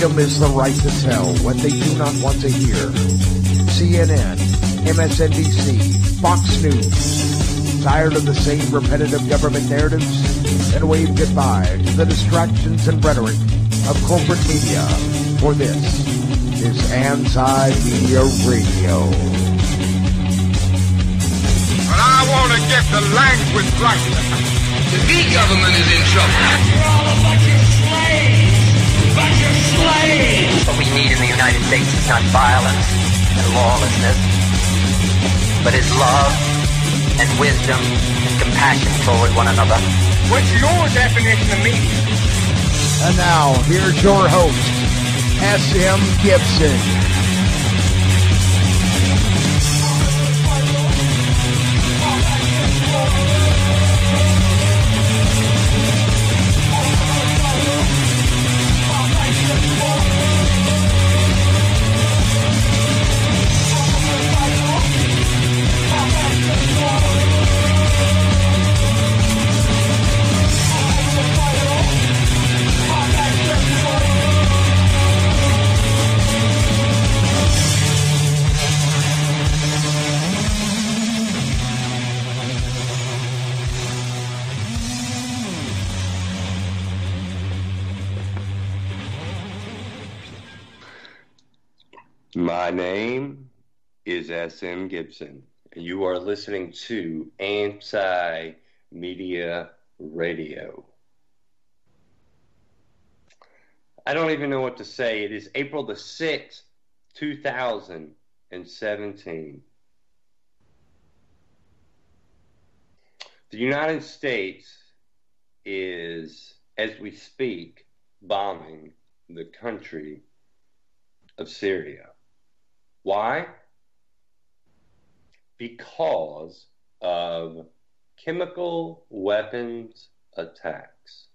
Freedom is the right to tell what they do not want to hear. CNN, MSNBC, Fox News. Tired of the same repetitive government narratives? Then wave goodbye to the distractions and rhetoric of corporate media. For this is Anti-Media Radio. But I want to get the language right. The big government is in trouble. You're all a bunch of slaves! Bunch of slaves! What we need in the United States is not violence and lawlessness, but is love and wisdom and compassion toward one another. What's your definition of media? And now, here's your host, S.M. Gibson. My name is S.M. Gibson, and you are listening to Anti-Media Radio. I don't even know what to say. It is April the 6th, 2017. The United States is, as we speak, bombing the country of Syria. Why? Because of chemical weapons attacks.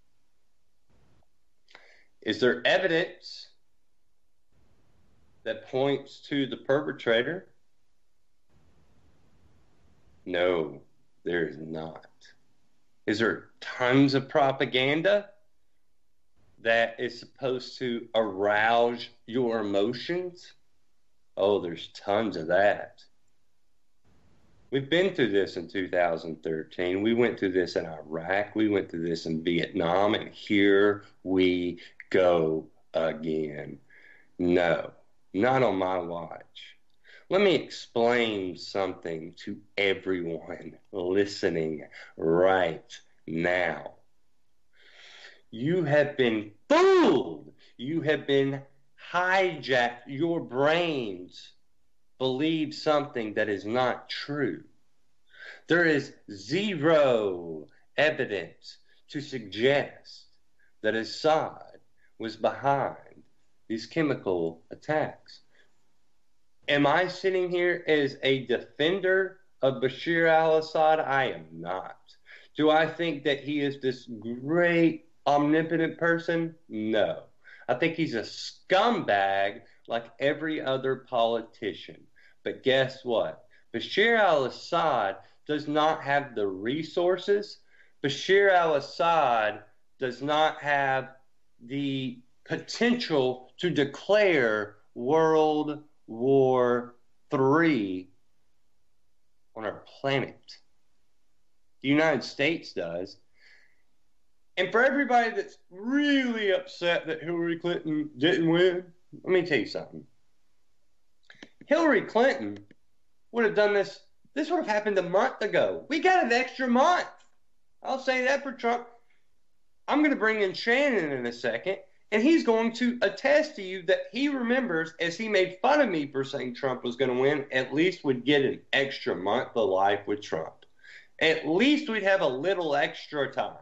Is there evidence that points to the perpetrator? No, there is not. Is there tons of propaganda that is supposed to arouse your emotions? Oh, there's tons of that. We've been through this in 2013. We went through this in Iraq. We went through this in Vietnam. And here we go again. No, not on my watch. Let me explain something to everyone listening right now. You have been fooled. You have been hijacked. Your brains believe something that is not true. There is zero evidence to suggest that Assad was behind these chemical attacks. Am I sitting here as a defender of Bashar al-Assad? I am not. Do I think that he is this great omnipotent person? No. I think he's a scumbag like every other politician. But guess what? Bashar al-Assad does not have the resources. Bashar al-Assad does not have the potential to declare World War III on our planet. The United States does. And for everybody that's really upset that Hillary Clinton didn't win, let me tell you something. Hillary Clinton would have done this. This would have happened a month ago. We got an extra month. I'll say that for Trump. I'm going to bring in Shannon in a second, and he's going to attest to you that he remembers, as he made fun of me for saying Trump was going to win, at least we'd get an extra month of life with Trump. At least we'd have a little extra time.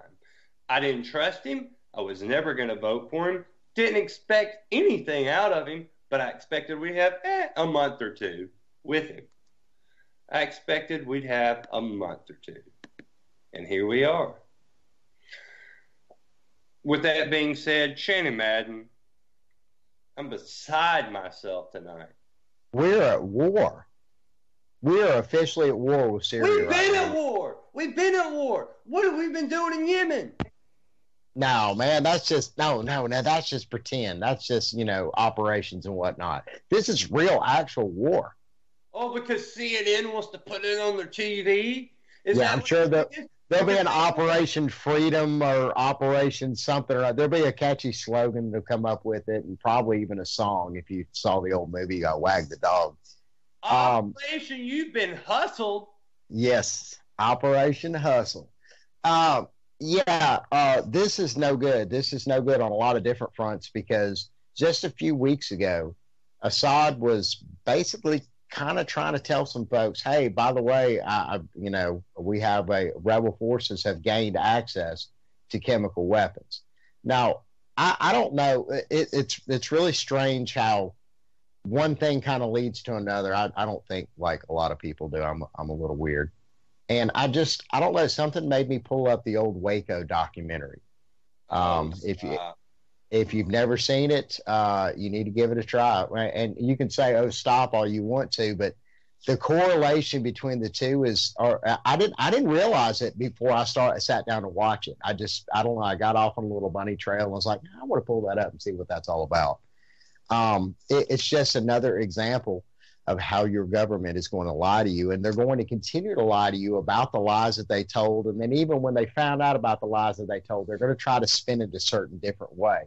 I didn't trust him. I was never going to vote for him. Didn't expect anything out of him, but I expected we'd have a month or two with him. I expected we'd have a month or two. And here we are. With that being said, Shannon Madden, I'm beside myself tonight. We're at war. We are officially at war with Syria. We've been at war. We've been at war. What have we been doing in Yemen? No, man, that's just no. That's just pretend. That's just operations and whatnot. This is real, actual war. Oh, because CNN wants to put it on their TV. I'm sure there'll be an Operation Freedom or Operation something. Or there'll be a catchy slogan to come up with it, and probably even a song. If you saw the old movie, Wag the Dog. Operation, you've been hustled. Yes, Operation Hustle. This is no good. This is no good on a lot of different fronts because just a few weeks ago, Assad was basically kind of trying to tell some folks, hey, by the way, we have rebel forces have gained access to chemical weapons. Now, I don't know. It's really strange how one thing kind of leads to another. I don't think like a lot of people do. I'm a little weird. And I don't know, something made me pull up the old Waco documentary. If you've never seen it, you need to give it a try. And you can say, oh, stop all you want to, but the correlation between the two I didn't realize it before I sat down to watch it. I don't know, I got off on a little bunny trail and was like, I want to pull that up and see what that's all about. It's just another example of how your government is going to lie to you, and they're going to continue to lie to you about the lies that they told. And then even when they found out about the lies that they told, they're going to try to spin it a certain different way.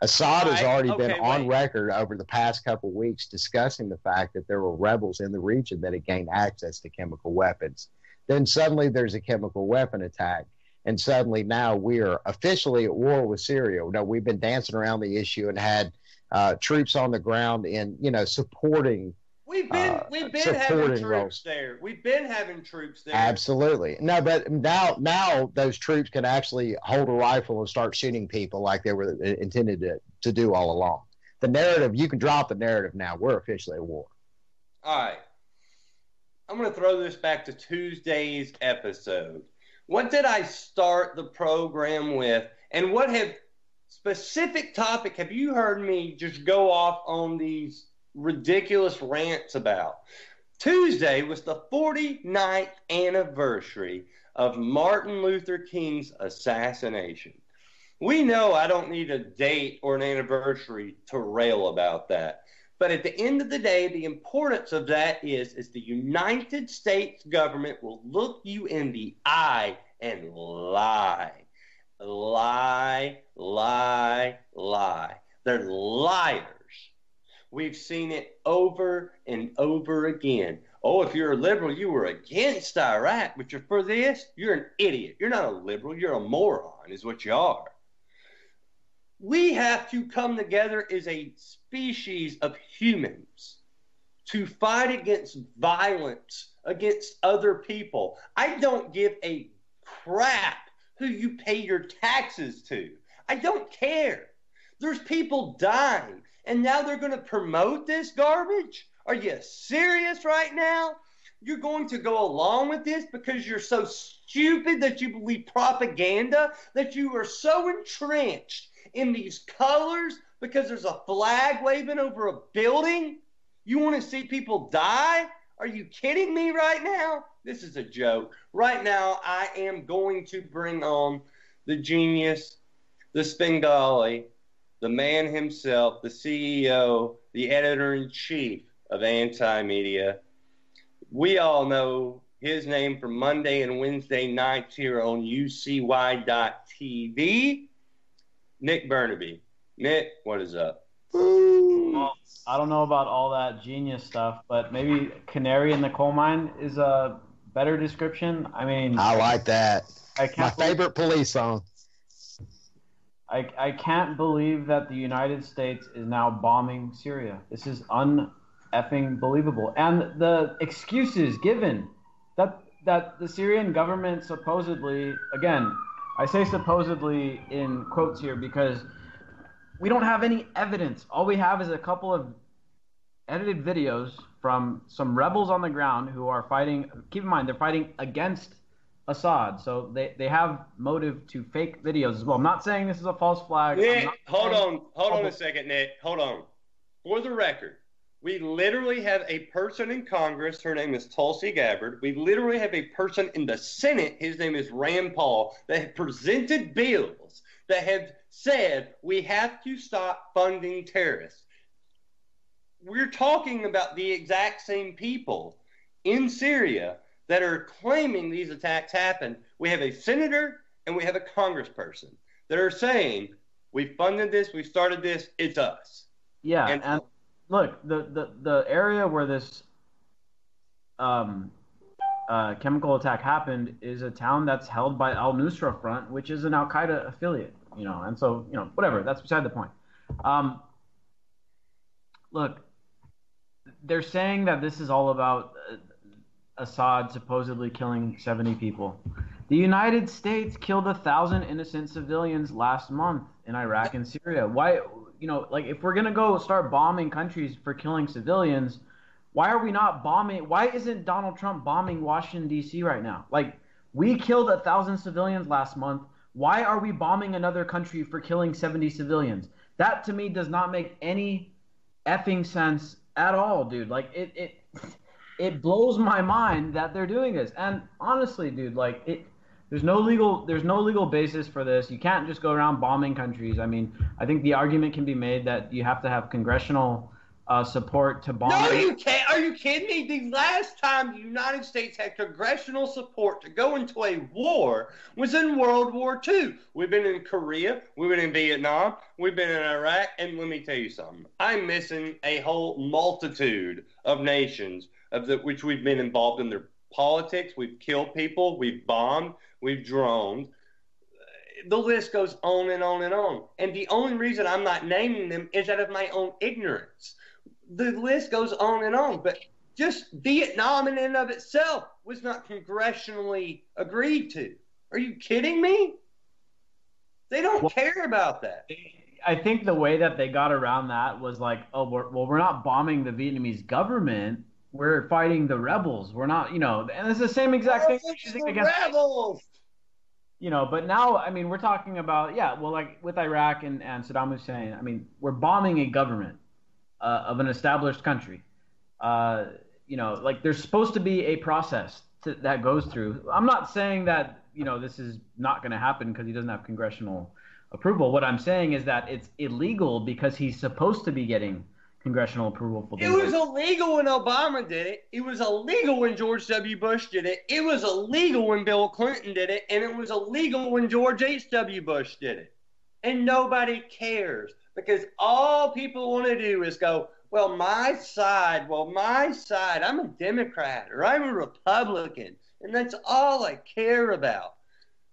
Assad has already been on record over the past couple of weeks discussing the fact that there were rebels in the region that had gained access to chemical weapons. Then suddenly there's a chemical weapon attack, and suddenly now we are officially at war with Syria. Now, we've been dancing around the issue and had troops on the ground in supporting. We've been having troops there. We've been having troops there. Absolutely. No, but now those troops can actually hold a rifle and start shooting people like they were intended to do all along. The narrative, you can drop the narrative now. We're officially at war. All right. I'm going to throw this back to Tuesday's episode. What did I start the program with? And what specific topic have you heard me just go off on these ridiculous rants about? Tuesday was the 49th anniversary of Martin Luther King's assassination. We know I don't need a date or an anniversary to rail about that. But at the end of the day, the importance of that is the United States government will look you in the eye and lie. Lie, lie, lie. They're liars. We've seen it over and over again. Oh, if you're a liberal, you were against Iraq, but you're for this, you're an idiot. You're not a liberal, you're a moron, is what you are. We have to come together as a species of humans to fight against violence against other people. I don't give a crap who you pay your taxes to. I don't care. There's people dying. And now they're going to promote this garbage? Are you serious right now? You're going to go along with this because you're so stupid that you believe propaganda, that you are so entrenched in these colors because there's a flag waving over a building? You want to see people die? Are you kidding me right now? This is a joke. Right now, I am going to bring on the genius, the Svengali, the man himself, the CEO, the editor-in-chief of Anti-Media. We all know his name from Monday and Wednesday nights here on UCY.TV. Nick Bernabe. Nick, what is up? Well, I don't know about all that genius stuff, but maybe Canary in the Coal Mine is a better description. I mean, I like that. My favorite police song. I can't believe that the United States is now bombing Syria. This is un-effing believable. And the excuses given that the Syrian government supposedly, again, I say supposedly in quotes here because we don't have any evidence. All we have is a couple of edited videos from some rebels on the ground who are fighting. Keep in mind, they're fighting against Assad, so they have motive to fake videos as well. I'm not saying this is a false flag. Nick, hold on a second, Nick. Hold on. For the record, we literally have a person in Congress. Her name is Tulsi Gabbard. We literally have a person in the Senate. His name is Rand Paul that have presented bills that have said we have to stop funding terrorists. We're talking about the exact same people in Syria that are claiming these attacks happened. We have a senator and we have a congressperson that are saying, we funded this, we started this, it's us. Yeah, and look, the area where this chemical attack happened is a town that's held by Al-Nusra Front, which is an Al-Qaeda affiliate, and so, whatever, that's beside the point. Look, they're saying that this is all about Assad supposedly killing 70 people. The United States killed 1,000 innocent civilians last month in Iraq and Syria. Why, if we're going to go start bombing countries for killing civilians, why are we not bombing? Why isn't Donald Trump bombing Washington, D.C. right now? We killed 1,000 civilians last month. Why are we bombing another country for killing 70 civilians? That, to me, does not make any effing sense at all, dude. It blows my mind that they're doing this. And honestly, dude, there's no legal basis for this. You can't just go around bombing countries. I mean, I think the argument can be made that you have to have congressional support to bomb. No, you can't. Are you kidding me? The last time the United States had congressional support to go into a war was in World War II. We've been in Korea, we've been in Vietnam, we've been in Iraq, and let me tell you something. I'm missing a whole multitude of nations which we've been involved in their politics. We've killed people, we've bombed, we've droned. The list goes on and on and on. And the only reason I'm not naming them is out of my own ignorance. The list goes on and on, but just Vietnam in and of itself was not congressionally agreed to. Are you kidding me? They don't care about that. I think the way that they got around that was we're not bombing the Vietnamese government. We're fighting the rebels. We're not, and it's the same exact thing. The rebels. But now, I mean, we're talking about, with Iraq and Saddam Hussein, I mean, we're bombing a government of an established country. There's supposed to be a process that goes through. I'm not saying that, this is not going to happen because he doesn't have congressional approval. What I'm saying is that it's illegal because he's supposed to be getting congressional approval for it was illegal when Obama did it. It was illegal when George W. Bush did it. It was illegal when Bill Clinton did it. And it was illegal when George H.W. Bush did it. And nobody cares because all people want to do is go, my side, I'm a Democrat or I'm a Republican. And that's all I care about.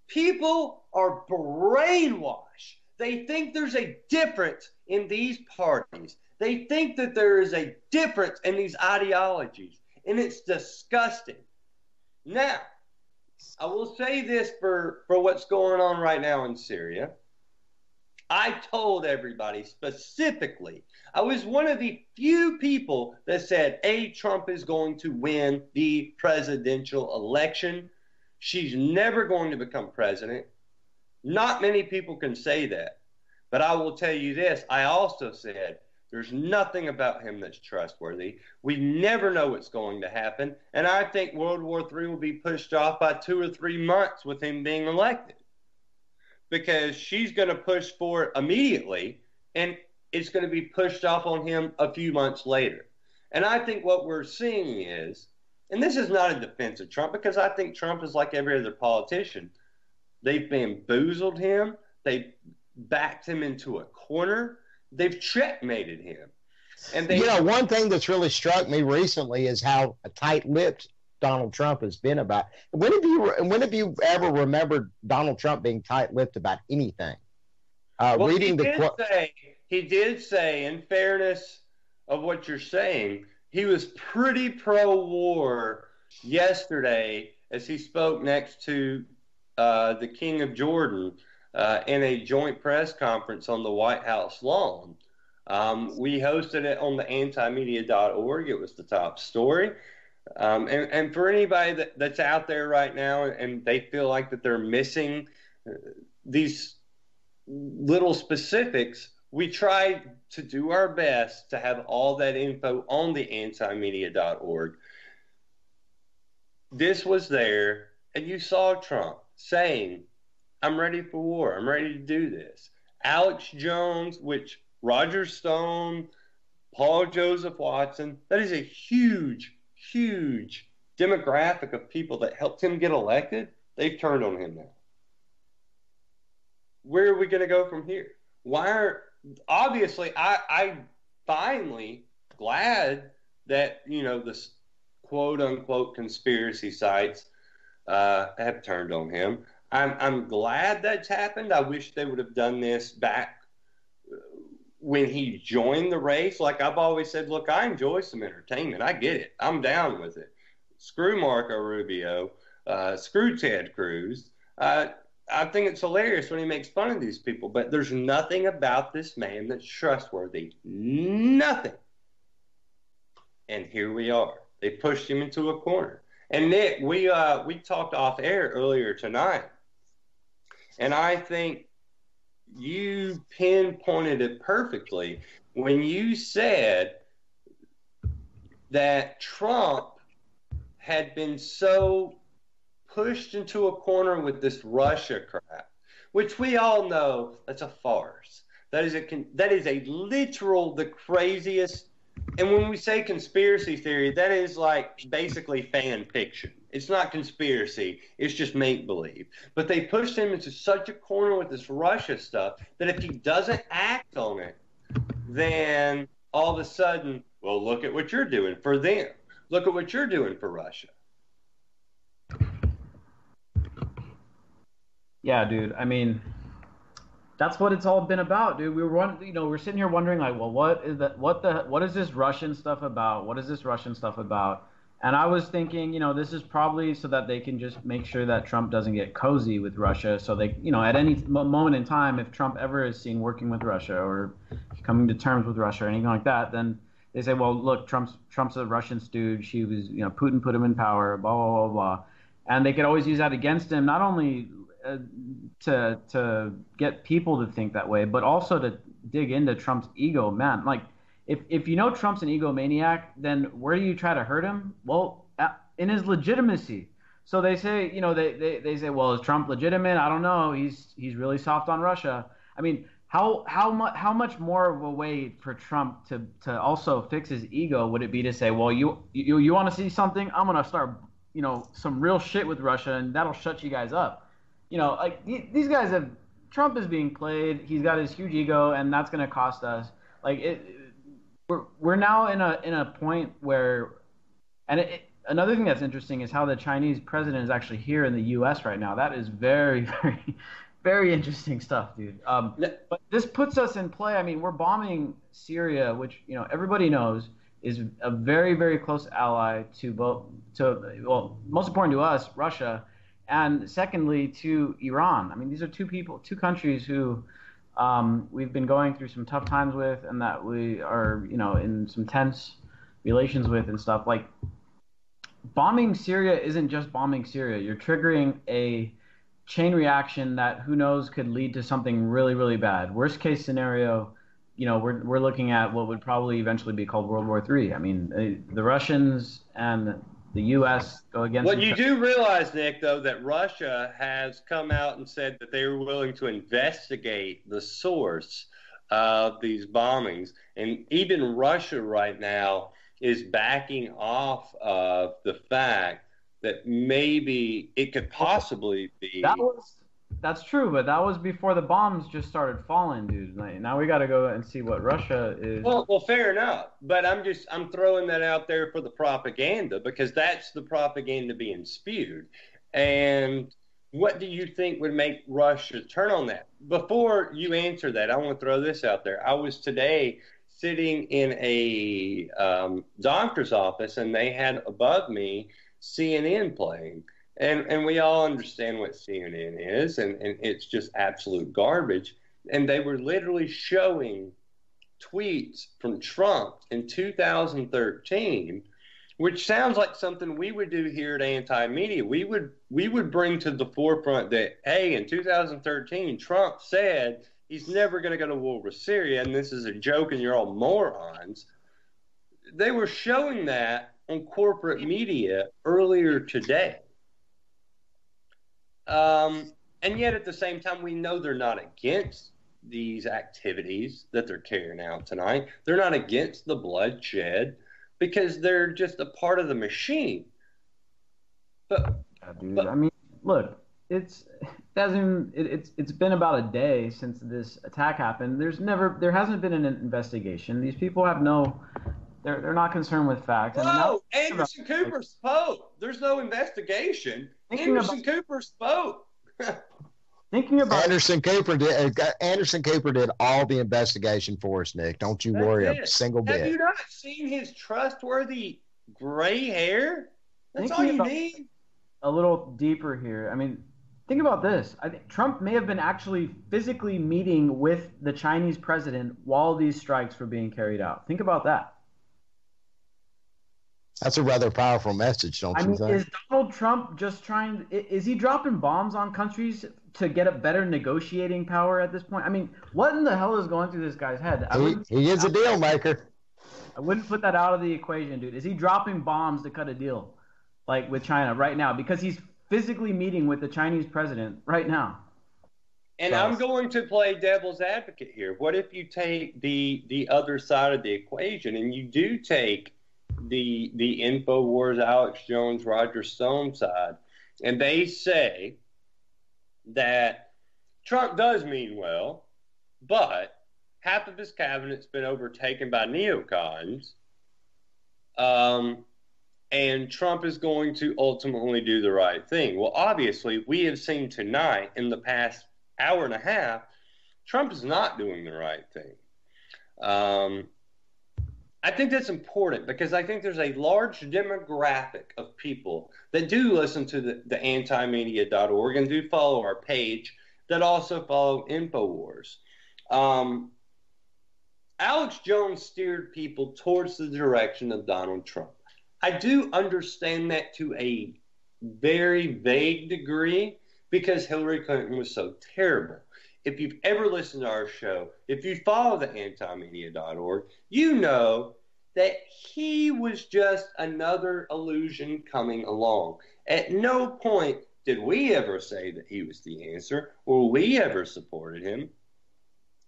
People are brainwashed. They think there's a difference in these parties. They think that there is a difference in these ideologies, and it's disgusting. Now, I will say this for what's going on right now in Syria. I told everybody specifically, I was one of the few people that said, Trump is going to win the presidential election. She's never going to become president. Not many people can say that. But I will tell you this, I also said, there's nothing about him that's trustworthy. We never know what's going to happen. And I think World War III will be pushed off by 2 or 3 months with him being elected. Because she's going to push for it immediately, and it's going to be pushed off on him a few months later. And I think what we're seeing is, and this is not a defense of Trump, because I think Trump is like every other politician. They've bamboozled him. They've backed him into a corner. They've checkmated him. And one thing that's really struck me recently is how tight-lipped Donald Trump has been about. When have you ever remembered Donald Trump being tight-lipped about anything? He did say, in fairness of what you're saying, he was pretty pro-war yesterday as he spoke next to the King of Jordan in a joint press conference on the White House lawn. We hosted it on the antimedia.org. It was the top story. And for anybody that's out there right now and they feel like that they're missing these little specifics, we try to do our best to have all that info on the antimedia.org. This was there, and you saw Trump saying I'm ready for war. I'm ready to do this. Alex Jones, which Roger Stone, Paul Joseph Watson, that is a huge, huge demographic of people that helped him get elected. They've turned on him now. Where are we going to go from here? Obviously, I finally glad that, this quote unquote conspiracy sites have turned on him. I'm glad that's happened. I wish they would have done this back when he joined the race. Like I've always said, look, I enjoy some entertainment. I get it. I'm down with it. Screw Marco Rubio. Screw Ted Cruz. I think it's hilarious when he makes fun of these people, but there's nothing about this man that's trustworthy. Nothing. And here we are. They pushed him into a corner. And Nick, we talked off air earlier tonight, and I think you pinpointed it perfectly when you said that Trump had been so pushed into a corner with this Russia crap, which we all know that's a farce. That is a literal, the craziest. And when we say conspiracy theory, that is like basically fan fiction. It's not conspiracy. It's just make-believe. But they pushed him into such a corner with this Russia stuff that if he doesn't act on it, then all of a sudden, well, look at what you're doing for them. Look at what you're doing for Russia. Yeah, dude. I mean, that's what it's all been about, dude. We're sitting here wondering, like, well, what is this Russian stuff about? What is this Russian stuff about? And I was thinking, this is probably so that they can just make sure that Trump doesn't get cozy with Russia. So they, at any moment in time, if Trump ever is seen working with Russia or coming to terms with Russia or anything like that, then they say, well, look, Trump's a Russian stooge. He was, Putin put him in power, blah, blah, blah, blah. And they could always use that against him, not only to get people to think that way, but also to dig into Trump's ego, man. Like, if Trump's an egomaniac, then where do you try to hurt him? Well, in his legitimacy. So they say, they say, well, is Trump legitimate? I don't know. He's really soft on Russia. I mean, how much more of a way for Trump to also fix his ego would it be to say, well, you want to see something? I'm gonna start, some real shit with Russia, and that'll shut you guys up. Like these guys Trump is being played. He's got his huge ego, and that's going to cost us. Like we're now in a point where, another thing that's interesting is how the Chinese president is actually here in the U.S. right now. That is very, very, very interesting stuff, dude. But this puts us in play. I mean, we're bombing Syria, which everybody knows is a very, very close ally most important to us, Russia. And secondly, to Iran. I mean, these are two countries who we've been going through some tough times with, and that we are, in some tense relations with and stuff. Like, bombing Syria isn't just bombing Syria. You're triggering a chain reaction that who knows could lead to something really, really bad. Worst case scenario, we're looking at what would probably eventually be called World War III. I mean, the Russians and the U.S. go against. Well, you do realize, Nick, though, that Russia has come out and said that they were willing to investigate the source of these bombings. And even Russia right now is backing off of the fact that maybe it could possibly be. That's true, but that was before the bombs just started falling, dude. Like, now we got to go and see what Russia is. Well, fair enough. But I'm throwing that out there for the propaganda, because that's the propaganda being spewed. And what do you think would make Russia turn on that? Before you answer that, I want to throw this out there. I was today sitting in a doctor's office, and they had above me CNN playing. And we all understand what CNN is, and it's just absolute garbage. And they were literally showing tweets from Trump in 2013, which sounds like something we would do here at Anti-Media. We would bring to the forefront that, hey, in 2013, Trump said he's never going to go to war with Syria, and this is a joke, and you're all morons. They were showing that on corporate media earlier today. And yet at the same time, we know they're not against these activities that they're carrying out tonight. They're not against the bloodshed because they're just a part of the machine. But, dude, I mean, look, it's been about a day since this attack happened. There hasn't been an investigation. These people have they're not concerned with facts. No, Anderson Cooper spoke. There's no investigation. Anderson Cooper spoke. Thinking about Anderson Cooper did all the investigation for us, Nick. Don't you worry a single bit. Have you not seen his trustworthy gray hair? That's all you need. A little deeper here. I mean, think about this. I think Trump may have been actually physically meeting with the Chinese president while these strikes were being carried out. Think about that. That's a rather powerful message, don't you think? Is Donald Trump just is he dropping bombs on countries to get a better negotiating power at this point? I mean, what in the hell is going through this guy's head? He is a deal maker. I wouldn't put that out of the equation, dude. Is he dropping bombs to cut a deal, like with China right now? Because he's physically meeting with the Chinese president right now. And I'm going to play devil's advocate here. What if you take the other side of the equation and you do take the InfoWars, Alex Jones, Roger Stone side, and they say that Trump does mean well, but half of his cabinet's been overtaken by neocons, and Trump is going to ultimately do the right thing. Well, obviously, we have seen tonight, in the past hour and a half, Trump is not doing the right thing. I think that's important because I think there's a large demographic of people that do listen to the antimedia.org and do follow our page, that also follow InfoWars. Alex Jones steered people towards the direction of Donald Trump. I do understand that to a very vague degree because Hillary Clinton was so terrible. If you've ever listened to our show, if you follow the antimedia.org, you know that he was just another illusion coming along. At no point did we ever say that he was the answer or we ever supported him.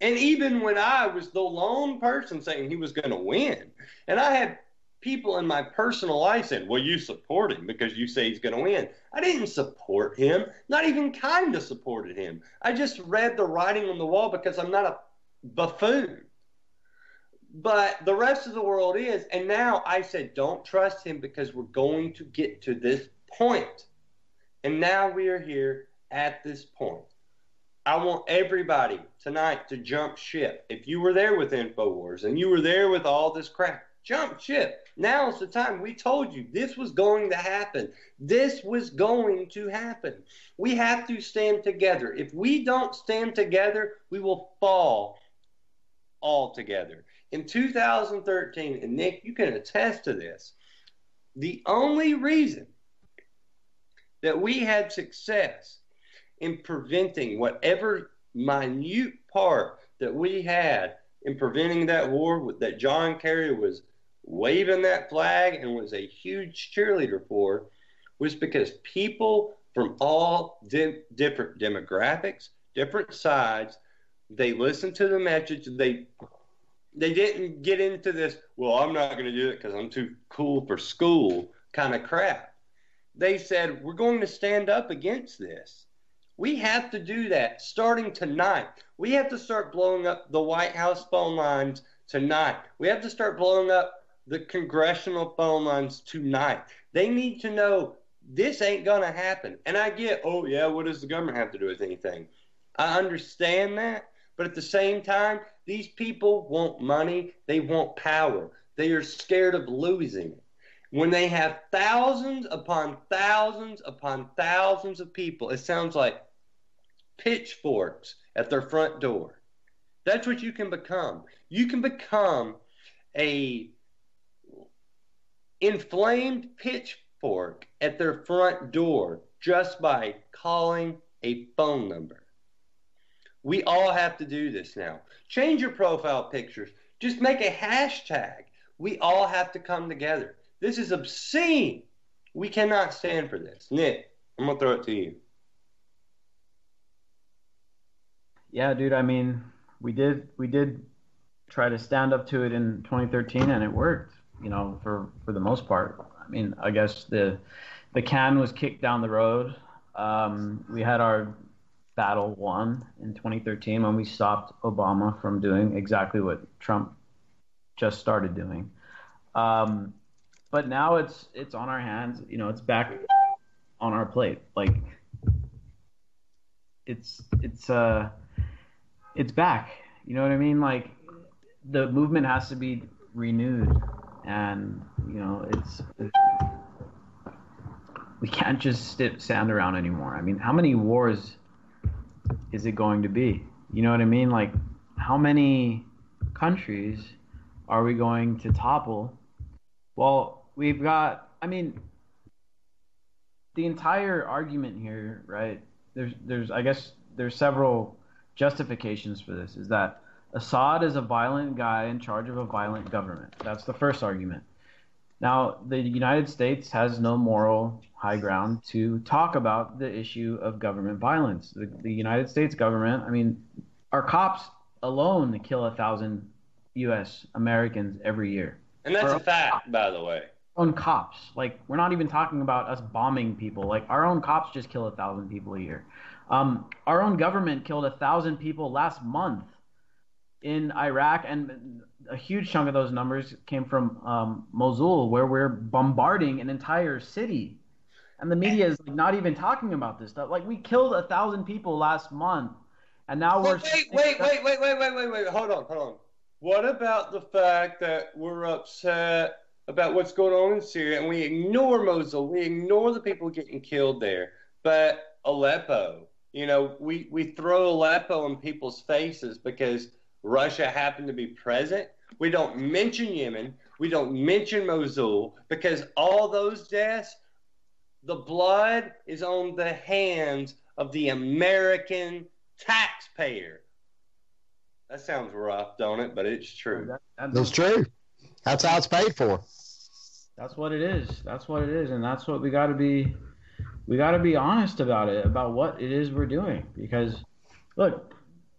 And even when I was the lone person saying he was going to win, and I had people in my personal life saying, well, you support him because you say he's going to win. I didn't support him, not even kind of supported him. I just read the writing on the wall because I'm not a buffoon. But the rest of the world is, and now I said, don't trust him because we're going to get to this point. And now we are here at this point. I want everybody tonight to jump ship. If you were there with InfoWars and you were there with all this crap, jump ship. Now's the time. We told you this was going to happen. This was going to happen. We have to stand together. If we don't stand together, we will fall all together. In 2013, and Nick, you can attest to this, the only reason that we had success in preventing whatever minute part that we had in preventing that war that John Kerry was waving that flag and was a huge cheerleader for was because people from all different demographics, different sides, they listened to the message. They didn't get into this, well, I'm not going to do it because I'm too cool for school kind of crap. They said, we're going to stand up against this. We have to do that starting tonight. We have to start blowing up the White House phone lines tonight. We have to start blowing up the congressional phone lines tonight. They need to know this ain't going to happen. And I get, oh, yeah, what does the government have to do with anything? I understand that. But at the same time, these people want money. They want power. They are scared of losing it. When they have thousands upon thousands upon thousands of people, it sounds like pitchforks at their front door. That's what you can become. You can become a inflamed pitchfork at their front door just by calling a phone number. We all have to do this now. Change your profile pictures. Just make a hashtag. We all have to come together. This is obscene. We cannot stand for this. Nick, I'm going to throw it to you. Yeah, dude. I mean, we did try to stand up to it in 2013, and it worked. For the most part. I mean, I guess the can was kicked down the road. We had our battle won in 2013 when we stopped Obama from doing exactly what Trump just started doing. But now it's on our hands. It's back on our plate. Like it's back. You know what I mean? Like the movement has to be renewed, and we can't just stand around anymore. I mean, how many wars is it going to be? You know what I mean? Like, how many countries are we going to topple? Well, we've got, I mean, the entire argument here, right? I guess there's several justifications for this. Is that Assad is a violent guy in charge of a violent government. That's the first argument. Now, the United States has no moral high ground to talk about the issue of government violence. The United States government, I mean, our cops alone kill 1,000 U.S. Americans every year. And that's a fact, by the way. Our own cops. Like, we're not even talking about us bombing people. Like, our own cops just kill 1,000 people a year. Our own government killed 1,000 people last month in Iraq, and a huge chunk of those numbers came from Mosul, where we're bombarding an entire city, and the media is like not even talking about this stuff. Like, we killed 1,000 people last month, and now we're wait. Hold on. What about the fact that we're upset about what's going on in Syria, and we ignore Mosul, we ignore the people getting killed there, but Aleppo, we throw Aleppo in people's faces because Russia happened to be present. We don't mention Yemen. We don't mention Mosul because all those deaths, the blood is on the hands of the American taxpayer. That sounds rough, don't it? But it's true. It's true. That's how it's paid for. That's what it is. And that's what we got to be. We got to be honest about it, about what it is we're doing. Because, look,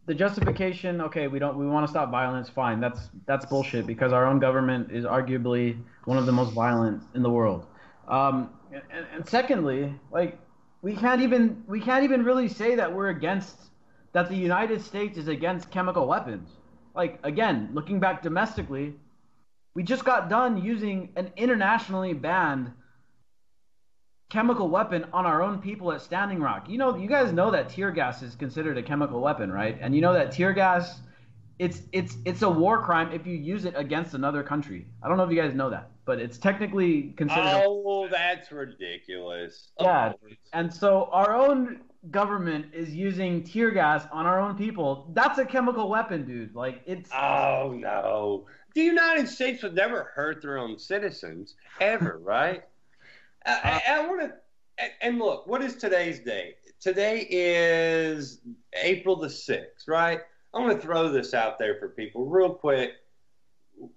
the justification, okay, we want to stop violence, fine. That's bullshit because our own government is arguably one of the most violent in the world. And secondly, like we can't even really say that that the United States is against chemical weapons. Like, again, looking back domestically, we just got done using an internationally banned chemical weapon on our own people at Standing Rock. You guys know that tear gas is considered a chemical weapon, right? And you know that tear gas, it's a war crime if you use it against another country. I don't know if you guys know that, but it's technically considered. Oh, that's ridiculous. Yeah, and so our own government is using tear gas on our own people. That's a chemical weapon, dude. Like, it's. Oh no, the United States would never hurt their own citizens ever, right? I want to, and look, what is today's date? Today is April the 6th, right? I'm going to throw this out there for people real quick.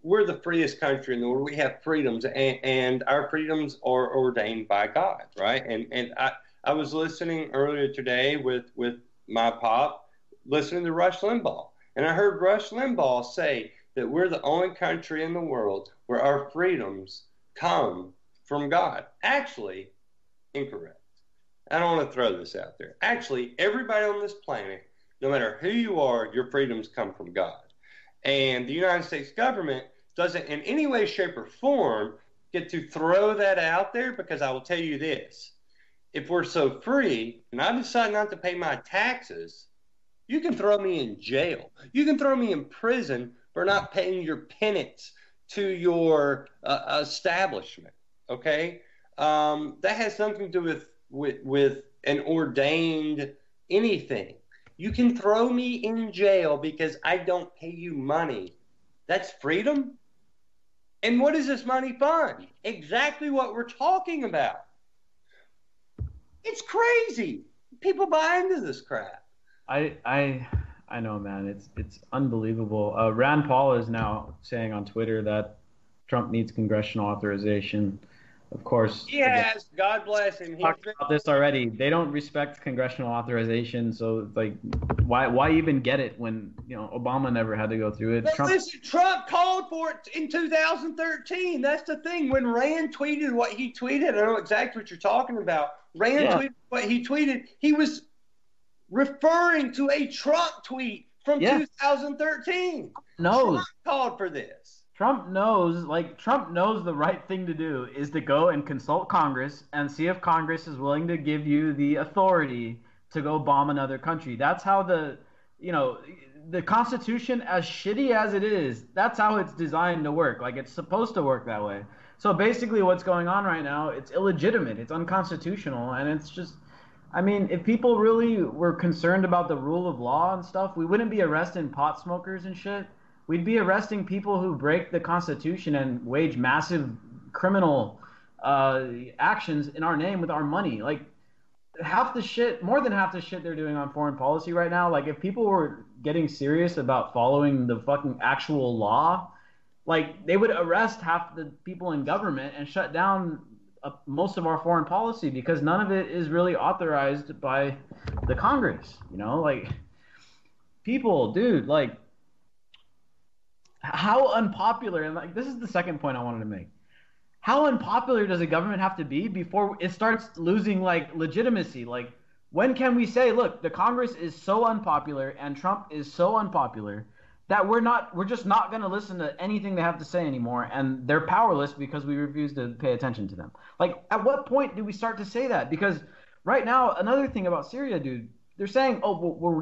We're the freest country in the world. We have freedoms, and our freedoms are ordained by God, right? And I was listening earlier today with my pop, listening to Rush Limbaugh, and I heard Rush Limbaugh say that we're the only country in the world where our freedoms come from God. Actually, incorrect. I don't want to throw this out there. Actually, everybody on this planet, no matter who you are, your freedoms come from God. And the United States government doesn't in any way, shape, or form get to throw that out there, because I will tell you this. If we're so free and I decide not to pay my taxes, you can throw me in jail. You can throw me in prison for not paying your penance to your establishment. Okay, that has nothing to do with an ordained anything. You can throw me in jail because I don't pay you money. That's freedom. And what does this money fund? Exactly what we're talking about. It's crazy. People buy into this crap. I know, man. It's unbelievable. Rand Paul is now saying on Twitter that Trump needs congressional authorization Of course. He has. God bless him. We talked about this already. They don't respect congressional authorization, so it's like, why even get it when Obama never had to go through it? But listen, Trump called for it in 2013. That's the thing. When Rand tweeted what he tweeted, I know exactly what you're talking about. Rand tweeted what he tweeted. He was referring to a Trump tweet from 2013. Knows. Trump called for this. Trump knows the right thing to do is to go and consult Congress and see if Congress is willing to give you the authority to go bomb another country. That's how the Constitution, as shitty as it is, that's how it's designed to work. Like, it's supposed to work that way. So basically what's going on right now, it's illegitimate, it's unconstitutional, and it's just, I mean, if people really were concerned about the rule of law and stuff, we wouldn't be arresting pot smokers and shit. We'd be arresting people who break the Constitution and wage massive criminal actions in our name with our money. Like, more than half the shit they're doing on foreign policy right now, like, if people were getting serious about following the fucking actual law, like, they would arrest half the people in government and shut down most of our foreign policy, because none of it is really authorized by the Congress. Like, people, dude, like, how unpopular, and like, this is the second point I wanted to make. How unpopular does a government have to be before it starts losing, like, legitimacy? Like, when can we say, look, the Congress is so unpopular and Trump is so unpopular that we're just not going to listen to anything they have to say anymore, and they're powerless because we refuse to pay attention to them? Like, at what point do we start to say that? Because right now, another thing about Syria, dude, they're saying, oh, well,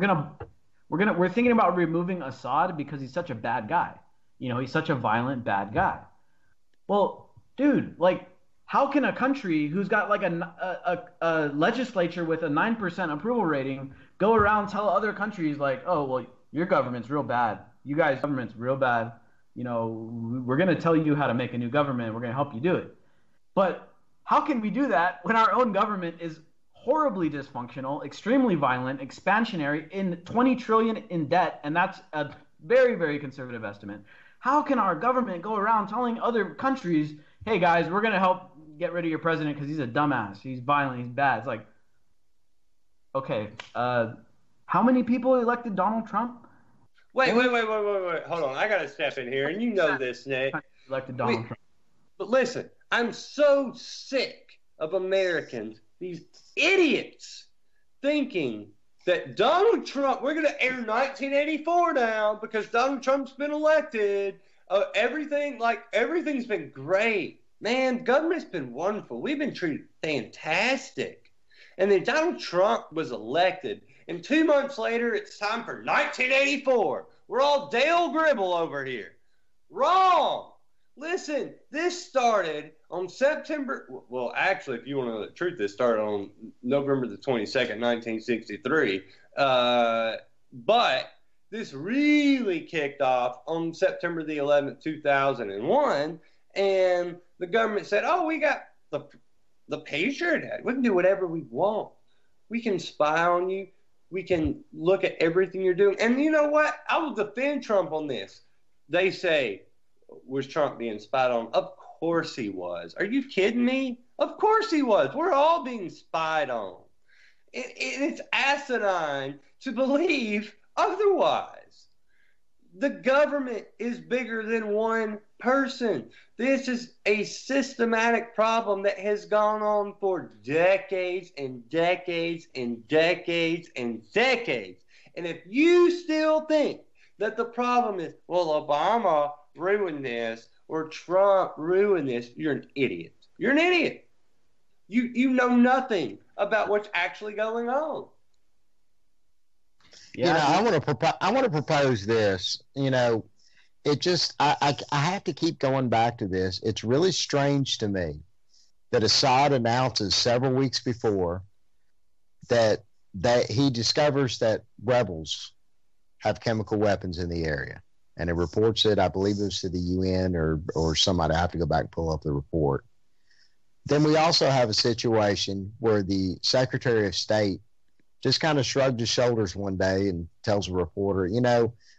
we're thinking about removing Assad because he's such a bad guy. He's such a violent, bad guy. Well, dude, like, how can a country who's got like a legislature with a 9% approval rating go around tell other countries, like, oh, well, your government's real bad. You guys' government's real bad. We're going to tell you how to make a new government. We're going to help you do it. But how can we do that when our own government is horribly dysfunctional, extremely violent, expansionary, in 20 trillion in debt, and that's a very, very conservative estimate? How can our government go around telling other countries, hey, guys, we're going to help get rid of your president because he's a dumbass, he's violent, he's bad? It's like, okay, how many people elected Donald Trump? Wait. Hold on. I got to step in here, and you know this, Nate. Elected Donald Trump. But listen, I'm so sick of Americans, these idiots, thinking that Donald Trump, we're going to air 1984 now because Donald Trump's been elected. Everything's been great. Man, government's been wonderful. We've been treated fantastic. And then Donald Trump was elected. And 2 months later, it's time for 1984. We're all Dale Gribble over here. Wrong. Listen, this started on September. Well, actually, if you want to know the truth, this started on November the 22nd, 1963. But this really kicked off on September the 11th, 2001. And the government said, oh, we got the Patriot Act. We can do whatever we want. We can spy on you. We can look at everything you're doing. And you know what? I will defend Trump on this. They say, was Trump being spied on? Of course he was. Are you kidding me? Of course he was. We're all being spied on. It's asinine to believe otherwise. The government is bigger than one person. This is a systematic problem that has gone on for decades and decades and decades and decades. And if you still think that the problem is, well, Obama ruined this or Trump ruined this, you're an idiot. You're an idiot. You know nothing about what's actually going on. Yeah, I want to propose this. It just I have to keep going back to this. It's really strange to me that Assad announces several weeks before that he discovers that rebels have chemical weapons in the area, and it reports it. I believe it was to the UN or somebody. I have to go back and pull up the report. Then we also have a situation where the Secretary of State just kind of shrugged his shoulders one day and tells a reporter,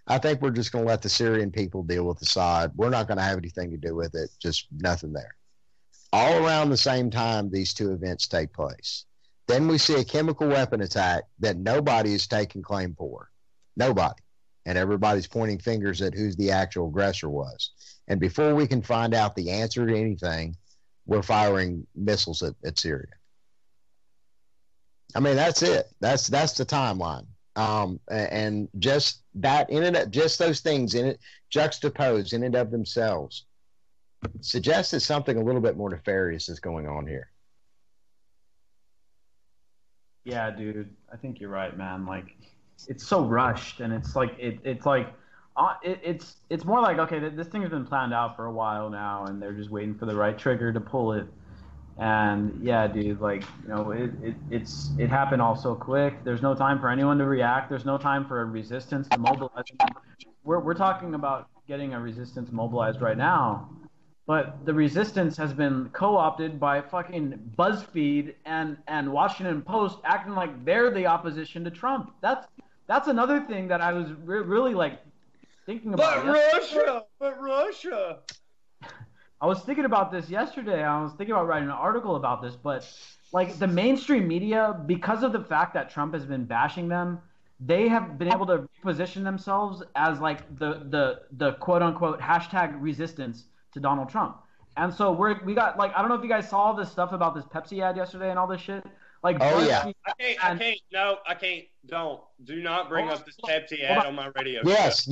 I think we're just going to let the Syrian people deal with Assad. We're not going to have anything to do with it. Just nothing there. all around the same time these two events take place. Then we see a chemical weapon attack that nobody is taking claim for. Nobody. And everybody's pointing fingers at who the actual aggressor was. And before we can find out the answer to anything, we're firing missiles at Syria. I mean, that's it. That's the timeline. And just that just those things in it, juxtaposed in and of themselves, suggests that something a little bit more nefarious is going on here. Yeah, dude, I think you're right, man. Like, it's so rushed, and it's like it's more like, okay, this thing has been planned out for a while now, and they're just waiting for the right trigger to pull it. And yeah, dude, like, you know, it happened all so quick. There's no time for anyone to react. There's no time for a resistance to mobilize. We're talking about getting a resistance mobilized right now, but the resistance has been co-opted by fucking BuzzFeed and Washington Post acting like they're the opposition to Trump. That's another thing that I was really like thinking about. But Russia. I was thinking about this yesterday. I was thinking about writing an article about this, but like the mainstream media, because of the fact that Trump has been bashing them, they have been able to position themselves as like the quote unquote hashtag resistance to Donald Trump. And so we got like, I don't know if you guys saw this stuff about this Pepsi ad yesterday and all this shit. Like, I can't. Do not bring up this Pepsi ad on my radio. Yes,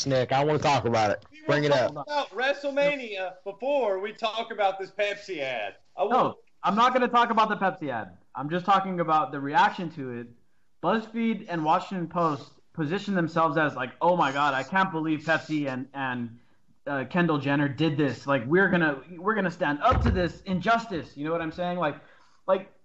Nick. I want to talk about it. Bring it up. About WrestleMania before we talk about this Pepsi ad. No, I'm not going to talk about the Pepsi ad. I'm just talking about the reaction to it. BuzzFeed and Washington Post position themselves as like, oh my God, I can't believe Pepsi and Kendall Jenner did this. Like, we're gonna stand up to this injustice. You know what I'm saying? Like,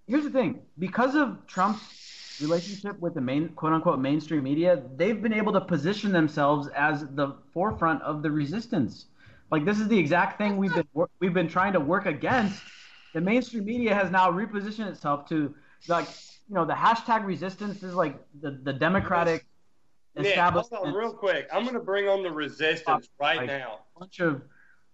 here's the thing. Because of Trump's relationship with the main, quote-unquote, mainstream media, they've been able to position themselves as the forefront of the resistance. Like, this is the exact thing we've been trying to work against. The mainstream media has now repositioned itself to, like, you know, the hashtag resistance is like the Democratic establishment. Hold on real quick. I'm going to bring on the resistance right now. A bunch of,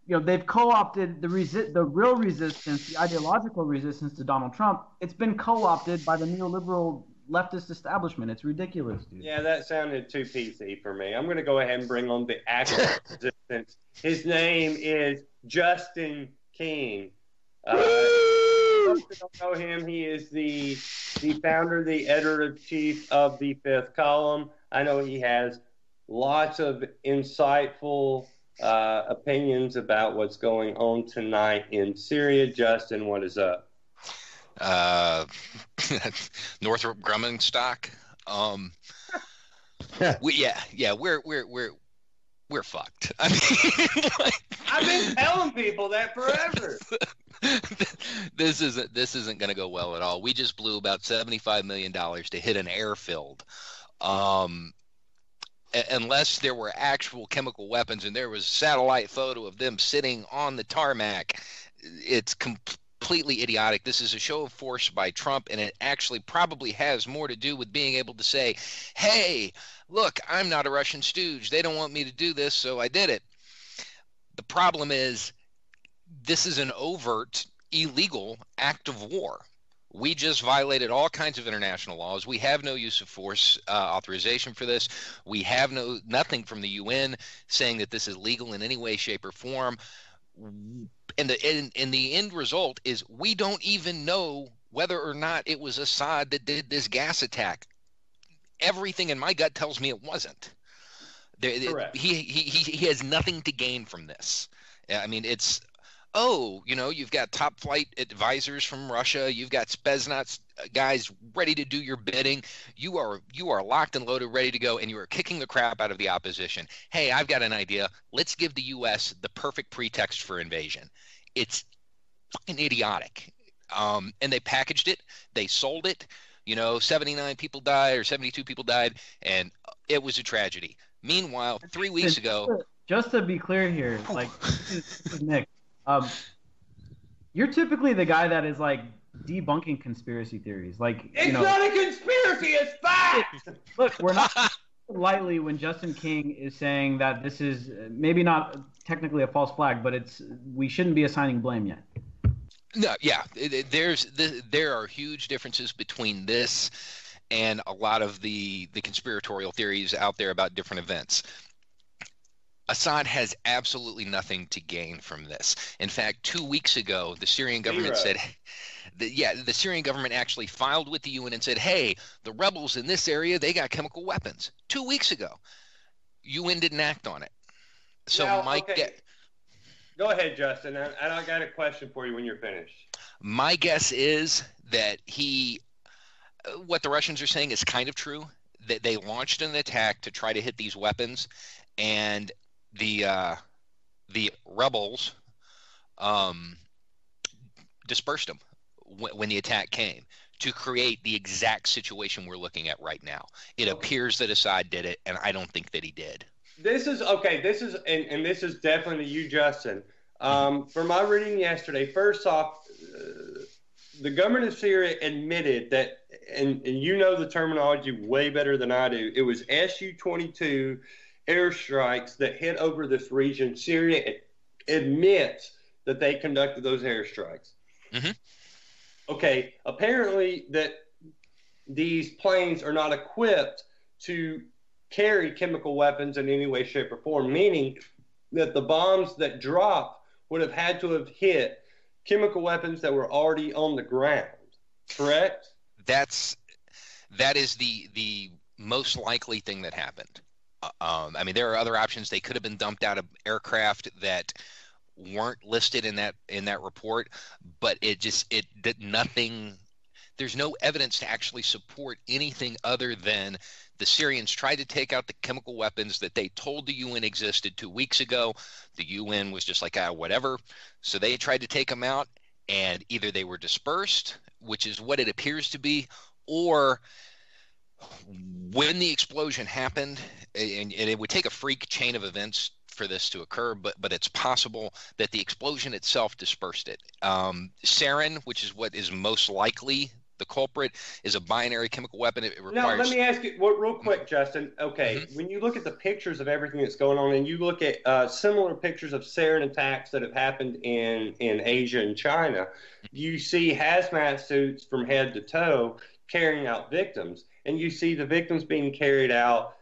you know, they've co-opted the real resistance, the ideological resistance to Donald Trump. It's been co-opted by the neoliberal leftist establishment. It's ridiculous, dude. Yeah, that sounded too PC for me. I'm going to go ahead and bring on the actual resistance. His name is Justin King. Those who don't know him, he is the founder, the editor-in-chief of the Fifth Column. I know he has lots of insightful opinions about what's going on tonight in Syria. Justin, what is up? Northrop Grumman stock. We're fucked. I mean, I've been telling people that forever. This isn't going to go well at all. We just blew about $75 million to hit an airfield. Unless there were actual chemical weapons and there was a satellite photo of them sitting on the tarmac, it's completely idiotic. This is a show of force by Trump, and it actually probably has more to do with being able to say, hey, look, I'm not a Russian stooge. They don't want me to do this, so I did it. The problem is this is an overt, illegal act of war. We just violated all kinds of international laws. We have no use of force authorization for this. We have nothing from the UN saying that this is legal in any way, shape, or form. And the end result is we don't even know whether or not it was Assad that did this gas attack. Everything in my gut tells me it wasn't. Correct. He has nothing to gain from this. I mean, it's you've got top flight advisors from Russia. You've got Spetsnaz guys ready to do your bidding. You are locked and loaded, ready to go, and you are kicking the crap out of the opposition. Hey, I've got an idea. Let's give the U.S. the perfect pretext for invasion. It's fucking idiotic. And they packaged it. They sold it. 79 people died or 72 people died, and it was a tragedy. Meanwhile, 3 weeks ago... Just to be clear here, like, this is Nick. You're typically the guy that is like debunking conspiracy theories. Like, it's not a conspiracy, it's fact. Look, lightly when Justin King is saying that this is maybe not technically a false flag, but we shouldn't be assigning blame yet. No, yeah, there are huge differences between this and a lot of the conspiratorial theories out there about different events. Assad has absolutely nothing to gain from this. In fact, 2 weeks ago, the Syrian government said, the Syrian government actually filed with the UN and said, hey, the rebels in this area, they got chemical weapons. 2 weeks ago. UN didn't act on it. So now, go ahead, Justin. And I got a question for you when you're finished. My guess is that what the Russians are saying is kind of true, that they launched an attack to try to hit these weapons, and the rebels dispersed them when the attack came to create the exact situation we're looking at right now. It appears that Assad did it, and I don't think that he did. This is definitely you, Justin. From my reading yesterday, first off, the government of Syria admitted that, and you know the terminology way better than I do, it was Su-22 airstrikes that hit over this region. Syria admits that they conducted those airstrikes. Mm-hmm. Okay, apparently that these planes are not equipped to carry chemical weapons in any way, shape, or form, meaning that the bombs that drop would have had to have hit chemical weapons that were already on the ground, correct? That is the most likely thing that happened. I mean, there are other options. They could have been dumped out of aircraft that weren't listed in that report, but it did nothing. There's no evidence to actually support anything other than the Syrians tried to take out the chemical weapons that they told the UN existed 2 weeks ago. The UN was just like, whatever. So they tried to take them out, and either they were dispersed, which is what it appears to be, or when the explosion happened, and it would take a freak chain of events for this to occur, but it's possible that the explosion itself dispersed it. Sarin, which is what is most likely the culprit, is a binary chemical weapon. It requires... Now, let me ask you real quick, Justin. Okay, when you look at the pictures of everything that's going on, and you look at similar pictures of sarin attacks that have happened in Asia and China, you see hazmat suits from head to toe carrying out victims, and you see the victims being carried out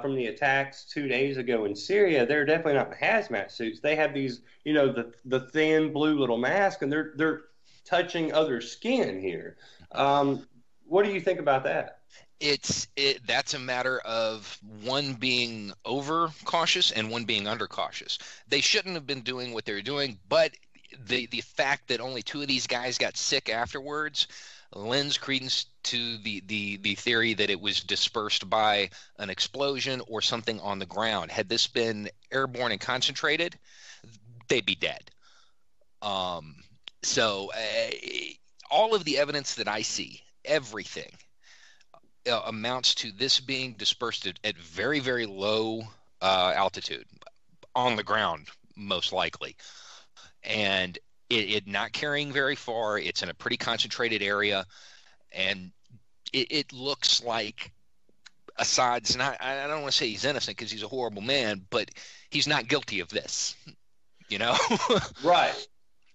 from the attacks 2 days ago in Syria. They're definitely not hazmat suits. They have these, the thin blue little mask, and they're touching other skin here. What do you think about that? That's a matter of one being over cautious and one being under cautious. They shouldn't have been doing what they're doing, but the fact that only 2 of these guys got sick afterwards lends credence to the theory that it was dispersed by an explosion or something on the ground. Had this been airborne and concentrated, they'd be dead. So all of the evidence that I see, everything, amounts to this being dispersed at very, very low altitude, on the ground, most likely. And it not carrying very far. It's in a pretty concentrated area. And it looks like Assad's not, I don't want to say he's innocent because he's a horrible man, but he's not guilty of this, Right.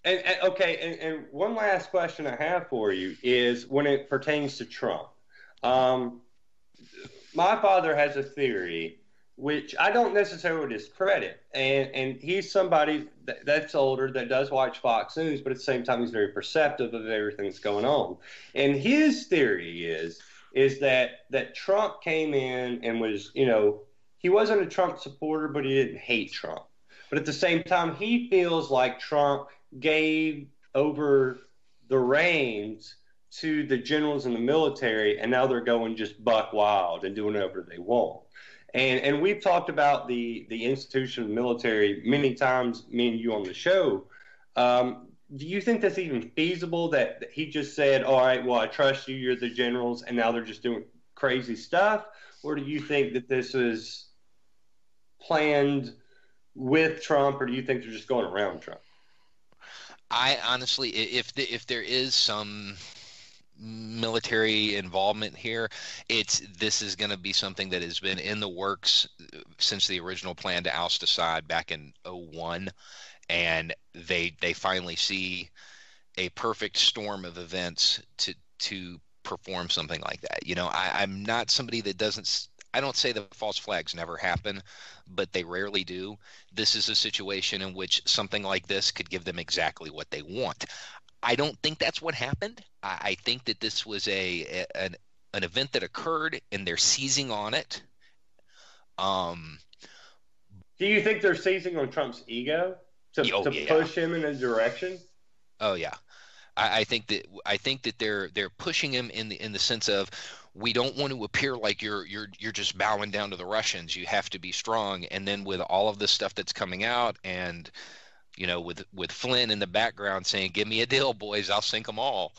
And one last question I have for you is when it pertains to Trump. My father has a theory, which I don't necessarily discredit, and he's somebody that's older that does watch Fox News, but at the same time he's very perceptive of everything that's going on. And his theory is that Trump came in and was, he wasn't a Trump supporter, but he didn't hate Trump. But at the same time, he feels like Trump gave over the reins to the generals in the military, and now they're going just buck wild and doing whatever they want. And we've talked about the institution of the military many times, me and you on the show. Do you think that's even feasible, that he just said, all right, well, I trust you, you're the generals, and now they're just doing crazy stuff? Or do you think that this is planned with Trump, or do you think they're just going around Trump? I honestly, if there is some military involvement here. This is going to be something that has been in the works since the original plan to oust Assad back in '01, and they finally see a perfect storm of events to perform something like that. I'm not somebody that doesn't. I don't say that false flags never happen, but they rarely do. This is a situation in which something like this could give them exactly what they want. I don't think that's what happened. I think that this was an event that occurred, and they're seizing on it. Do you think they're seizing on Trump's ego to push him in a direction? Oh yeah, I think that they're pushing him in the sense of, we don't want to appear like you're just bowing down to the Russians. You have to be strong. And then with all of this stuff that's coming out, and with Flynn in the background saying, "Give me a deal, boys, I'll sink them all."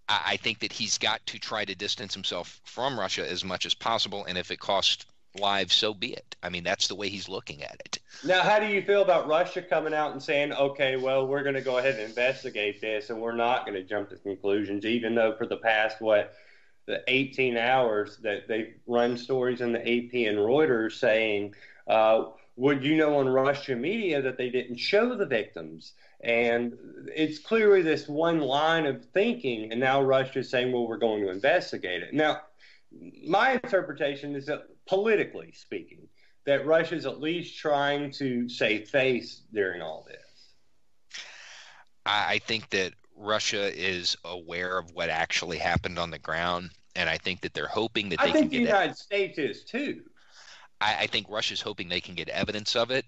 I think that he's got to try to distance himself from Russia as much as possible, and if it costs lives, so be it. I mean, that's the way he's looking at it. Now, how do you feel about Russia coming out and saying, okay, well, we're going to go ahead and investigate this, and we're not going to jump to conclusions, even though for the past, the 18 hours that they've run stories in the AP and Reuters saying, would you know on Russian media that they didn't show the victims? And it's clearly this one line of thinking, and now Russia's saying, well, we're going to investigate it. Now, my interpretation is that, politically speaking, that Russia's at least trying to save face during all this. I think that Russia is aware of what actually happened on the ground, and I think that they're hoping that they can get... I think the United States is too. I think Russia's hoping they can get evidence of it,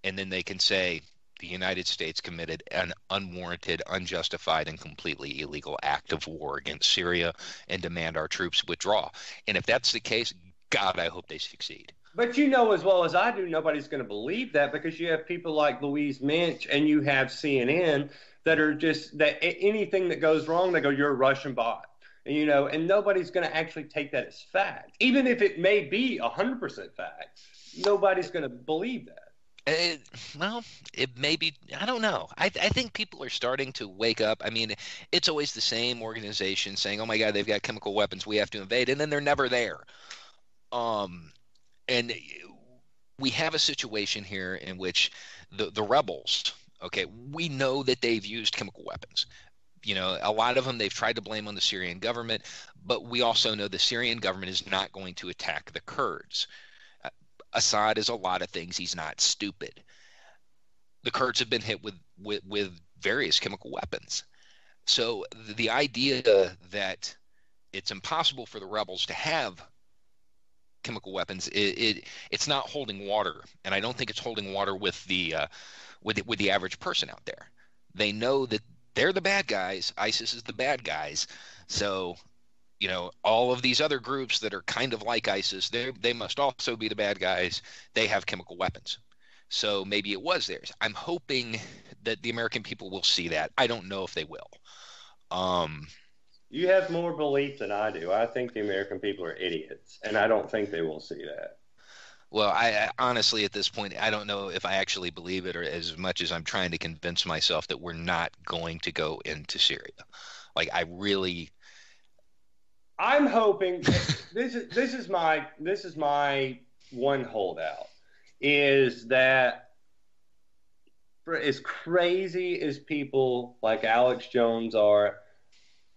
and then they can say the United States committed an unwarranted, unjustified, and completely illegal act of war against Syria and demand our troops withdraw. And if that's the case, God, I hope they succeed. But you know as well as I do, nobody's going to believe that, because you have people like Louise Minch and you have CNN that are just, that anything that goes wrong, they go, you're a Russian bot. And nobody's going to actually take that as fact. Even if it may be 100% fact, nobody's going to believe that. Well, it may be. I don't know. I think people are starting to wake up. I mean, it's always the same organization saying, oh, my God, they've got chemical weapons. We have to invade. And then they're never there. And we have a situation here in which the rebels, okay, we know that they've used chemical weapons. A lot of them they've tried to blame on the Syrian government, but we also know the Syrian government is not going to attack the Kurds. Assad is a lot of things. He's not stupid. The Kurds have been hit with various chemical weapons. So the idea that it's impossible for the rebels to have chemical weapons, it's not holding water, and I don't think it's holding water with the average person out there. They know that they're the bad guys. ISIS is the bad guys. So, all of these other groups that are kind of like ISIS, they must also be the bad guys. They have chemical weapons. So maybe it was theirs. I'm hoping that the American people will see that. I don't know if they will. You have more belief than I do. I think the American people are idiots, and I don't think they will see that. Well, I honestly, at this point, I don't know if I actually believe it, or as much as I'm trying to convince myself that we're not going to go into Syria. Like, I'm hoping this is my one holdout, is that for as crazy as people like Alex Jones are,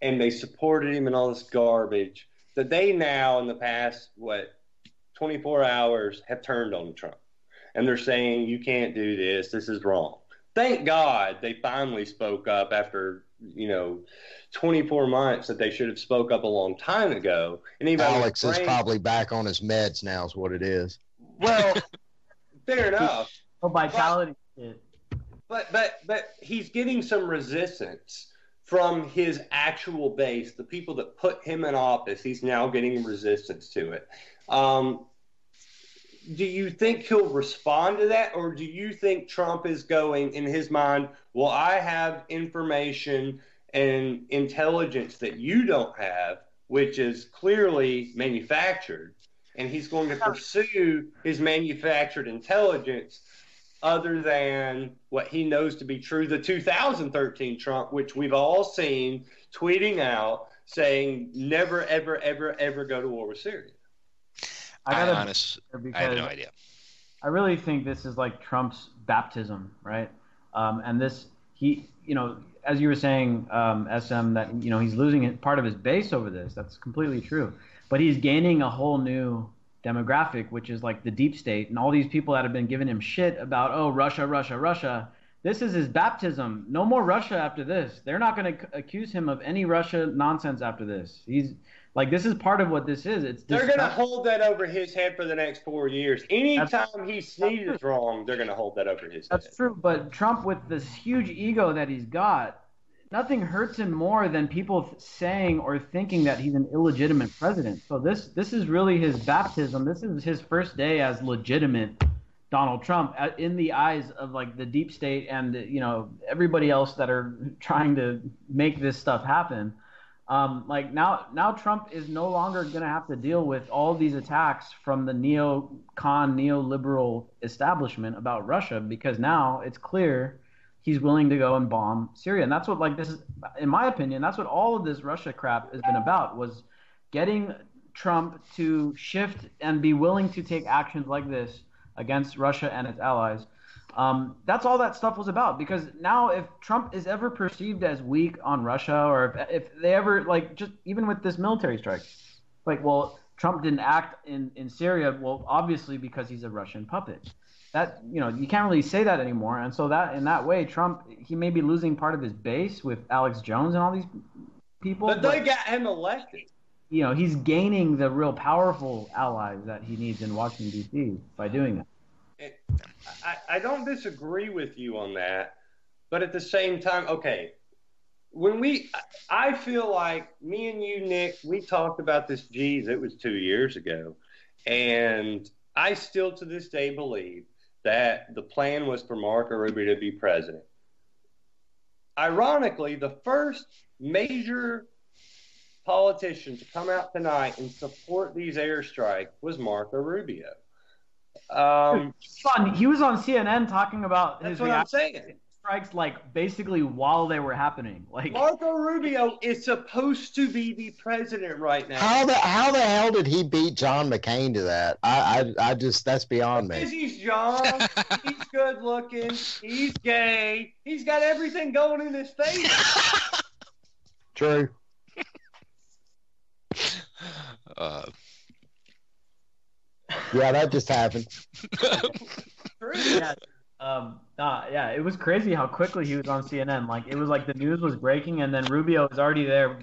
and they supported him and all this garbage, that they now in the past 24 hours have turned on Trump, and they're saying, you can't do this, this is wrong. Thank God they finally spoke up after 24 months that they should have spoke up a long time ago. And even Alex is probably back on his meds now is what it is. Well, fair enough. Vitality. But he's getting some resistance from his actual base, the people that put him in office. He's now getting resistance to it. Do you think he'll respond to that, or do you think Trump is going, in his mind, well, I have information and intelligence that you don't have, which is clearly manufactured, and he's going to pursue his manufactured intelligence other than what he knows to be true, the 2013 Trump, which we've all seen tweeting out saying never, ever, ever, ever go to war with Syria. I have no idea. I really think this is like Trump's baptism, right? And this, as you were saying, SM, that, he's losing part of his base over this. That's completely true. But he's gaining a whole new demographic, which is like the deep state and all these people that have been giving him shit about, oh, Russia, Russia, Russia. This is his baptism. No more Russia after this. They're not going to accuse him of any Russia nonsense after this. He's like, this is part of what this is. They're going to hold that over his head for the next 4 years. Anytime he sneezes wrong, they're going to hold that over his head. That's true. But Trump, with this huge ego that he's got, nothing hurts him more than people saying or thinking that he's an illegitimate president. So this is really his baptism. This is his first day as legitimate Donald Trump in the eyes of like the deep state and everybody else that are trying to make this stuff happen. Like now Trump is no longer going to have to deal with all these attacks from the neoliberal establishment about Russia, because now it's clear he's willing to go and bomb Syria. And that's what, like, this is, in my opinion, that's what all of this Russia crap has been about, was getting Trump to shift and be willing to take actions like this against Russia and its allies. That's all that stuff was about. Because now if Trump is ever perceived as weak on Russia, or if they ever, like, just even with this military strike, like, well, Trump didn't act in Syria, well, obviously because he's a Russian puppet. That, you can't really say that anymore. And so that, in that way, Trump, he may be losing part of his base with Alex Jones and all these people. But they got him elected. He's gaining the real powerful allies that he needs in Washington, D.C. by doing that. I don't disagree with you on that. But at the same time, okay, I feel like me and you, Nick, we talked about this, it was 2 years ago. And I still to this day believe that the plan was for Marco Rubio to be president. Ironically, the first major politician to come out tonight and support these airstrikes was Marco Rubio. He was on CNN talking about his strikes, like, basically while they were happening. Like, Marco Rubio is supposed to be the president right now. How the hell did he beat John McCain to that? I just, that's beyond me. Because he's John, he's good looking, he's gay, he's got everything going in his face. True. Yeah, that just happened. Yeah, it was crazy how quickly he was on CNN. Like, it was like the news was breaking, and then Rubio was already there.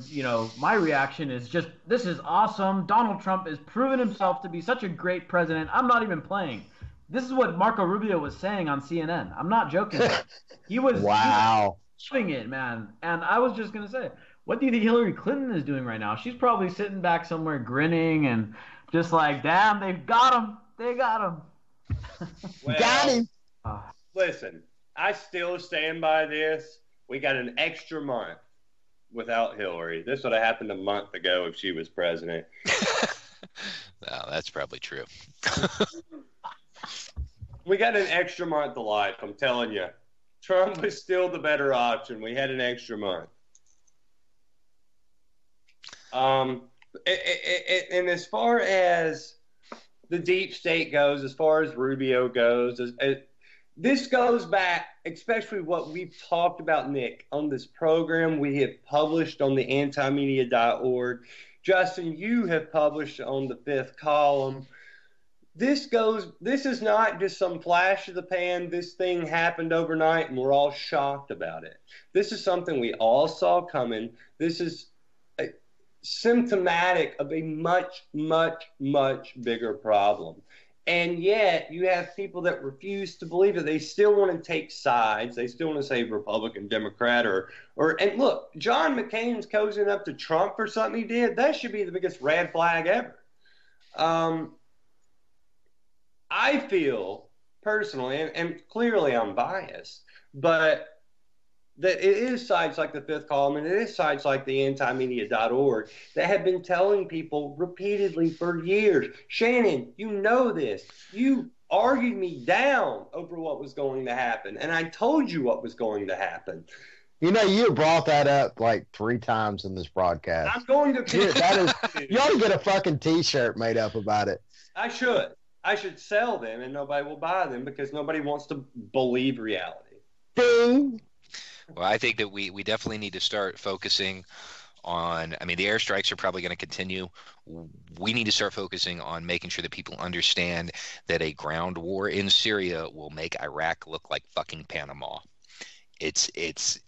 My reaction is just, this is awesome. Donald Trump has proven himself to be such a great president. I'm not even playing. This is what Marco Rubio was saying on CNN. I'm not joking. He was doing it, man. And I was just gonna say, what do you think Hillary Clinton is doing right now? She's probably sitting back somewhere grinning and just like, damn, they've got him. They got him. Well, got him. Listen, I still stand by this. We got an extra month without Hillary. This would have happened a month ago if she was president. No, that's probably true. We got an extra month of life, I'm telling you. Trump was still the better option. We had an extra month. And as far as the deep state goes, as far as Rubio goes, this goes back, especially what we've talked about, Nick, on this program we have published on the antimedia.org. Justin, you have published on the Fifth Column. This is not just some flash of the pan. This thing happened overnight and we're all shocked about it. This is something we all saw coming. This is symptomatic of a much, much, much bigger problem. And yet you have people that refuse to believe it. They still want to take sides. They still want to say Republican, Democrat, and look, John McCain's cozying up to Trump for something he did. That should be the biggest red flag ever. I feel personally, and clearly I'm biased, but that it is sites like the Fifth Column and it is sites like the antimedia.org that have been telling people repeatedly for years. Shannon, you know this. You argued me down over what was going to happen, and I told you what was going to happen. You know, you brought that up like 3 times in this broadcast. I'm going to. You ought to get a fucking T-shirt made up about it. I should. I should sell them, and nobody will buy them because nobody wants to believe reality. Ding. Well, I think that we definitely need to start focusing on, I mean, the airstrikes are probably going to continue. We need to start focusing on making sure that people understand that a ground war in Syria will make Iraq look like fucking Panama. It's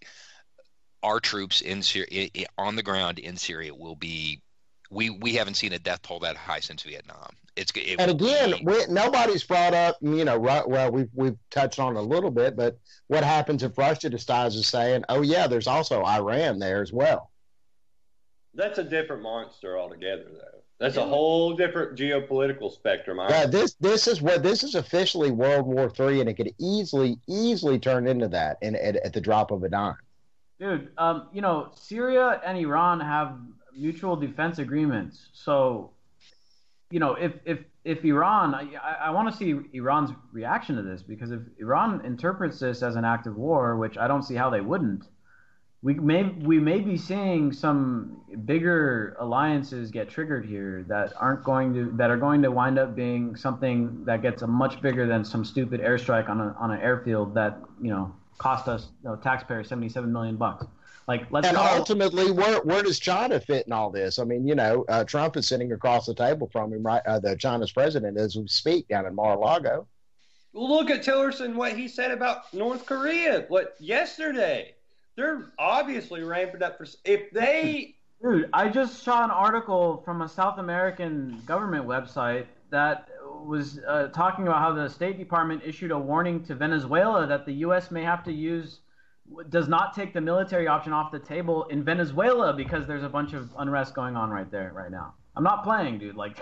our troops in Syria, on the ground in Syria will be, we haven't seen a death toll that high since Vietnam. And again, nobody's brought up, you know, well, we've touched on it a little bit, but what happens if Russia decides to saying, oh, yeah, there's also Iran there as well? That's a different monster altogether, though. That's a whole different geopolitical spectrum. Yeah, this is officially World War III, and it could easily turn into that at the drop of a dime. Dude, you know, Syria and Iran have mutual defense agreements, so. You know, if Iran, I want to see Iran's reaction to this, because if Iran interprets this as an act of war, which I don't see how they wouldn't, we may be seeing some bigger alliances get triggered here that are going to wind up being something that gets a much bigger than some stupid airstrike on an airfield that, you know, cost us, you know, taxpayers $77 million. Like, ultimately, where does China fit in all this? I mean, you know, Trump is sitting across the table from him, right? The China's president, as we speak, down in Mar-a-Lago. Well, look at Tillerson, what he said about North Korea. Yesterday? They're obviously ramping up for if they. Dude, I just saw an article from a South American government website that was talking about how the State Department issued a warning to Venezuela that the U.S. may have to does not take the military option off the table in Venezuela because there's a bunch of unrest going on right now. I'm not playing, dude. Like,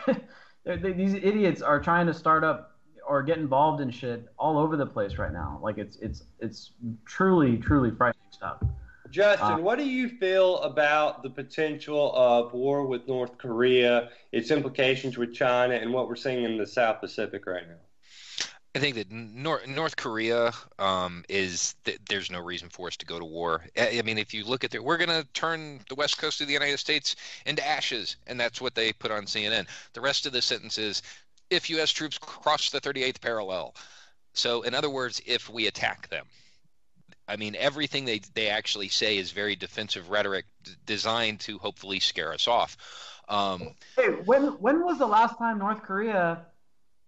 these idiots are trying to start up or get involved in shit all over the place right now. Like, it's truly frightening stuff. Justin, what do you feel about the potential of war with North Korea, its implications with China, and what we're seeing in the South Pacific right now? I think that North Korea there's no reason for us to go to war. I mean, if you look at we're going to turn the west coast of the United States into ashes, and that's what they put on CNN. The rest of the sentence is, if U.S. troops cross the 38th parallel. So, in other words, if we attack them. I mean, everything they actually say is very defensive rhetoric designed to hopefully scare us off. Hey, when was the last time North Korea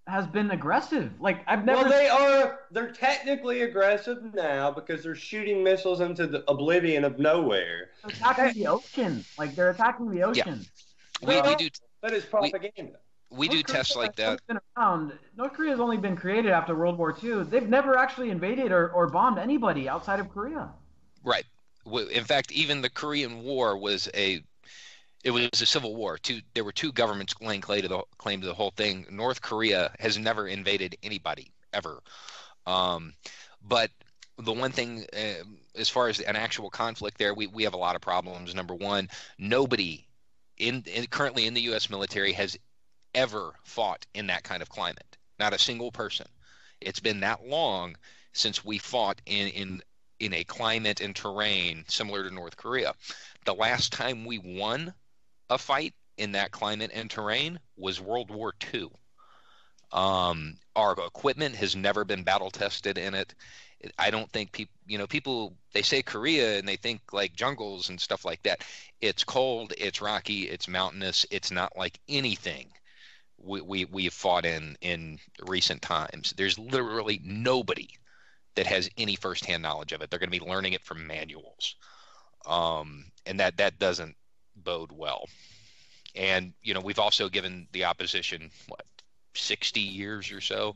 has been aggressive? Like, I've never. Well, they're technically aggressive now because they're shooting missiles into the oblivion of nowhere. They're attacking the ocean. Like, they're attacking the ocean. Yeah. We do. But it's propaganda. We do tests like that. North Korea has only been created after World War II. They've never actually invaded or bombed anybody outside of Korea. Right. In fact, even the Korean War was a civil war. There were two governments laying claim to the whole thing. North Korea has never invaded anybody ever. But the one thing, as far as an actual conflict there, we have a lot of problems. Number one, nobody currently in the U.S. military has ever fought in that kind of climate. Not a single person. It's been that long since we fought in a climate and terrain similar to North Korea. The last time we won a fight in that climate and terrain was World War II. Our equipment has never been battle tested in it. I don't think people, they say Korea and they think like jungles and stuff like that. It's cold, it's rocky, it's mountainous. It's not like anything we've fought in recent times. There's literally nobody that has any firsthand knowledge of it. They're going to be learning it from manuals. And that doesn't bode well. And, we've also given the opposition, 60 years or so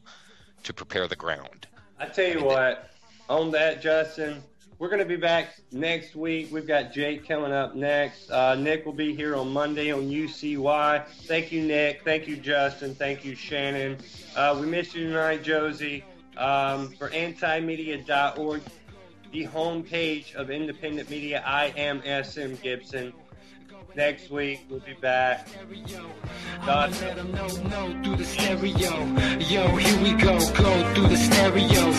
to prepare the ground. I tell you what, on that, Justin, we're going to be back next week. We've got Jake coming up next. Nick will be here on Monday on UCY. Thank you, Nick. Thank you, Justin. Thank you, Shannon. We missed you tonight, Josie. For antimedia.org, the homepage of independent media. I am SM Gibson. Next week, we'll be back. God let them know through the stereo. Yo, here we go through the stereo.